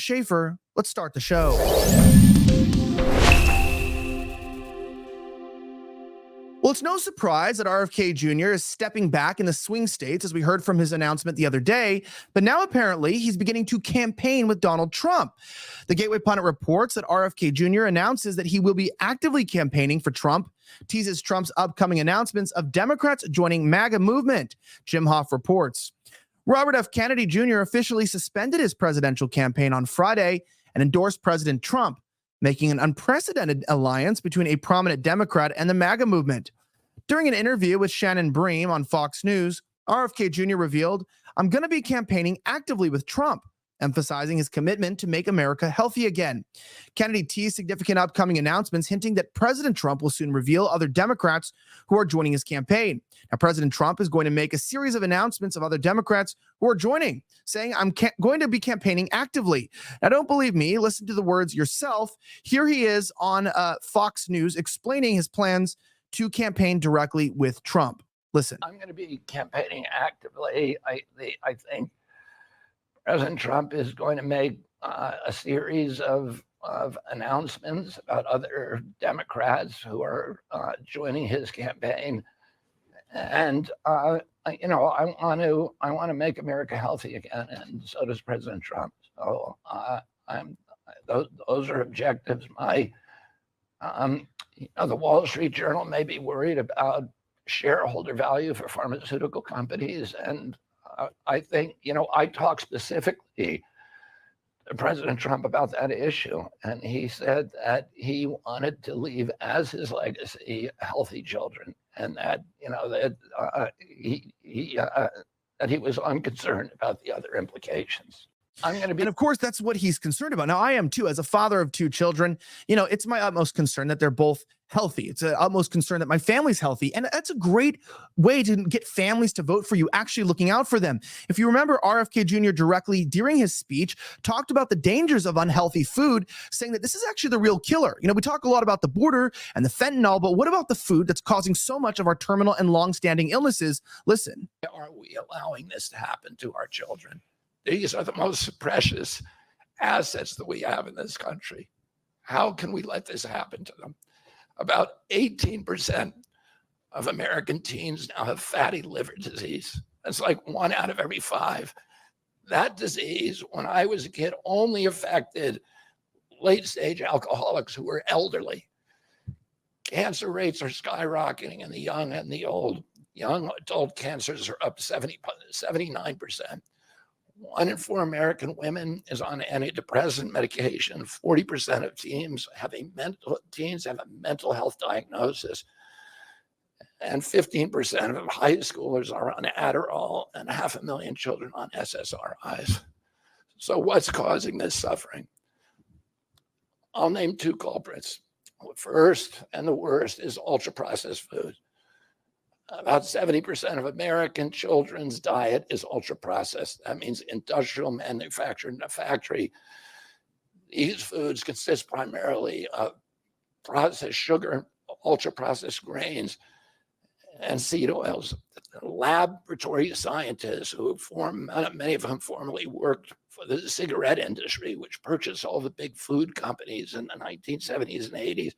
Schaefer, let's start the show. Well, it's no surprise that RFK Jr. is stepping back in the swing states, as we heard from his announcement the other day, but now apparently he's beginning to campaign with Donald Trump. The Gateway Pundit reports that RFK Jr. announces that he will be actively campaigning for Trump, teases Trump's upcoming announcements of Democrats joining MAGA movement. Jim Hoff reports. Robert F. Kennedy Jr. officially suspended his presidential campaign on Friday and endorsed President Trump, making an unprecedented alliance between a prominent Democrat and the MAGA movement. During an interview with Shannon Bream on Fox News, RFK Jr. revealed, "I'm going to be campaigning actively with Trump," emphasizing his commitment to make America healthy again. Kennedy teased significant upcoming announcements, hinting that President Trump will soon reveal other Democrats who are joining his campaign. Now, President Trump is going to make a series of announcements of other Democrats who are joining, saying, "I'm going to be campaigning actively." Now, don't believe me. Listen to the words yourself. Here he is on Fox News explaining his plans to campaign directly with Trump. Listen. I'm going to be campaigning actively. I think President Trump is going to make a series of announcements about other Democrats who are joining his campaign, and I want to make America healthy again, and so does President Trump. So those are objectives. The Wall Street Journal may be worried about shareholder value for pharmaceutical companies, and I think, I talked specifically to President Trump about that issue, and he said that he wanted to leave as his legacy healthy children, and that he was unconcerned about the other implications. And of course, that's what he's concerned about. Now, I am too. As a father of two children, it's my utmost concern that they're both healthy. It's an utmost concern that my family's healthy. And that's a great way to get families to vote for you, actually looking out for them. If you remember, RFK Jr. directly during his speech talked about the dangers of unhealthy food, saying that this is actually the real killer. We talk a lot about the border and the fentanyl, but what about the food that's causing so much of our terminal and long-standing illnesses? Listen. Are we allowing this to happen to our children? These are the most precious assets that we have in this country. How can we let this happen to them? About 18% of American teens now have fatty liver disease. That's like 1 out of every 5. That disease, when I was a kid, only affected late-stage alcoholics who were elderly. Cancer rates are skyrocketing in the young and the old. Young adult cancers are up 79%. 1 in 4 American women is on antidepressant medication. 40% of teens have a mental health diagnosis. And 15% of high schoolers are on Adderall, and 500,000 children on SSRIs. So what's causing this suffering? I'll name 2 culprits. First, and the worst, is ultra-processed food. About 70% of American children's diet is ultra-processed. That means industrial manufactured in a factory. These foods consist primarily of processed sugar, ultra-processed grains, and seed oils. Laboratory scientists many of them formerly worked for the cigarette industry, which purchased all the big food companies in the 1970s and 80s,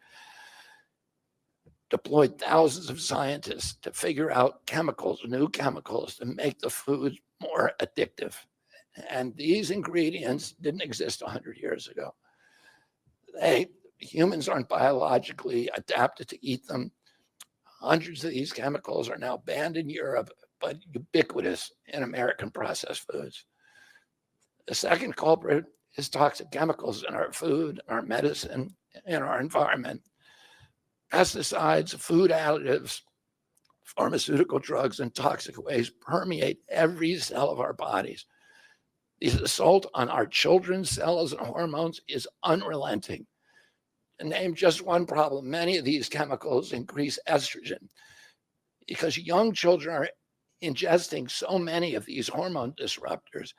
deployed thousands of scientists to figure out new chemicals to make the food more addictive. And these ingredients didn't exist 100 years ago. Humans aren't biologically adapted to eat them. Hundreds of these chemicals are now banned in Europe, but ubiquitous in American processed foods. The second culprit is toxic chemicals in our food, our medicine, and our environment. Pesticides, food additives, pharmaceutical drugs, and toxic waste permeate every cell of our bodies. The assault on our children's cells and hormones is unrelenting. To name just one problem, many of these chemicals increase estrogen because young children are ingesting so many of these hormone disruptors.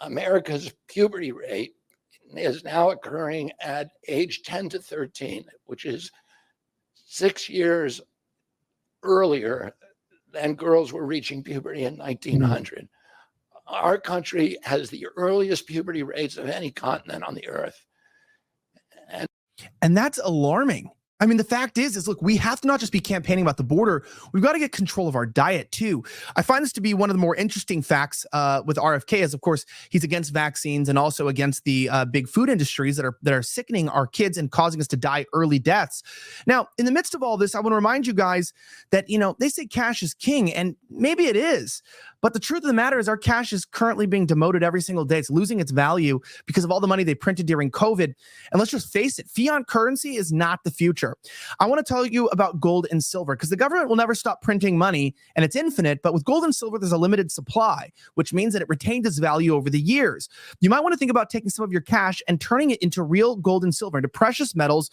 America's puberty rate is now occurring at age 10 to 13, which is 6 years earlier than girls were reaching puberty in 1900. Our country has the earliest puberty rates of any continent on the earth. And that's alarming. I mean, the fact is look, we have to not just be campaigning about the border. We've got to get control of our diet too. I find this to be one of the more interesting facts with RFK, as of course he's against vaccines and also against the big food industries that are sickening our kids and causing us to die early deaths. Now, in the midst of all this, I want to remind you guys that, they say cash is king, and maybe it is. But the truth of the matter is our cash is currently being demoted every single day. It's losing its value because of all the money they printed during COVID. And let's just face it, fiat currency is not the future. I want to tell you about gold and silver because the government will never stop printing money and it's infinite. But with gold and silver, there's a limited supply, which means that it retained its value over the years. You might want to think about taking some of your cash and turning it into real gold and silver, into precious metals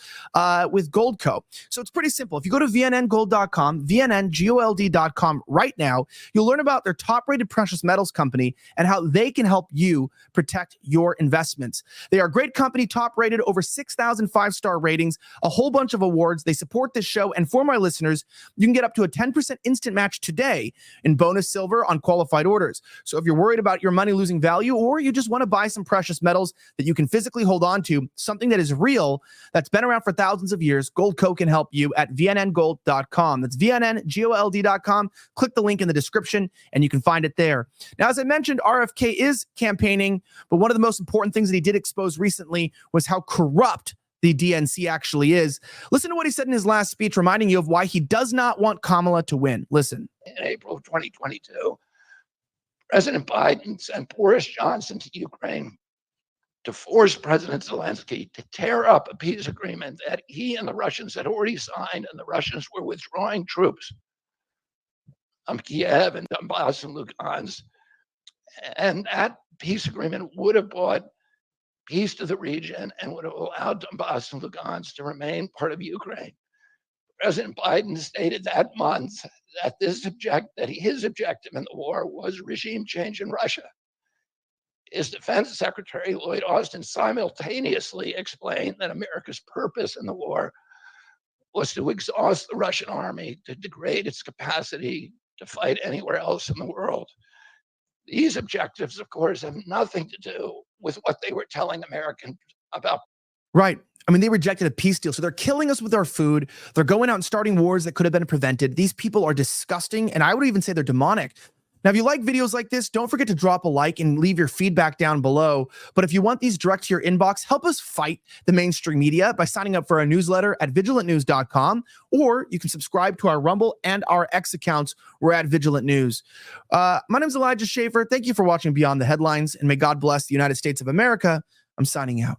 with Goldco. So it's pretty simple. If you go to vnngold.com, vnngold.com right now, you'll learn about their top-rated precious metals company and how they can help you protect your investments. They are a great company, top-rated, over 6,000 five-star ratings, a whole bunch of awards. They support this show, and for my listeners, you can get up to a 10% instant match today in bonus silver on qualified orders. So if you're worried about your money losing value, or you just want to buy some precious metals that you can physically hold on to, something that is real, that's been around for thousands of years, Goldco can help you at vnngold.com. That's vnngold.com. Click the link in the description, and you can find it there. Now, as I mentioned, RFK is campaigning, but one of the most important things that he did expose recently was how corrupt the DNC actually is. Listen to what he said in his last speech, reminding you of why he does not want Kamala to win. Listen. In April of 2022, President Biden sent Boris Johnson to Ukraine to force President Zelensky to tear up a peace agreement that he and the Russians had already signed, and the Russians were withdrawing troops from Kiev and Donbass and Lugansk. And that peace agreement would have brought peace to the region and would have allowed Donbass and Lugansk to remain part of Ukraine. President Biden stated that month that his objective in the war was regime change in Russia. His Defense Secretary, Lloyd Austin, simultaneously explained that America's purpose in the war was to exhaust the Russian army, to degrade its capacity to fight anywhere else in the world. These objectives, of course, have nothing to do with what they were telling Americans about. Right. I mean, they rejected a peace deal. So they're killing us with our food. They're going out and starting wars that could have been prevented. These people are disgusting. And I would even say they're demonic. Now, if you like videos like this, don't forget to drop a like and leave your feedback down below. But if you want these direct to your inbox, help us fight the mainstream media by signing up for our newsletter at vigilantnews.com, or you can subscribe to our Rumble and our X accounts. We're at Vigilant News. My name is Elijah Schaffer. Thank you for watching Beyond the Headlines, and may God bless the United States of America. I'm signing out.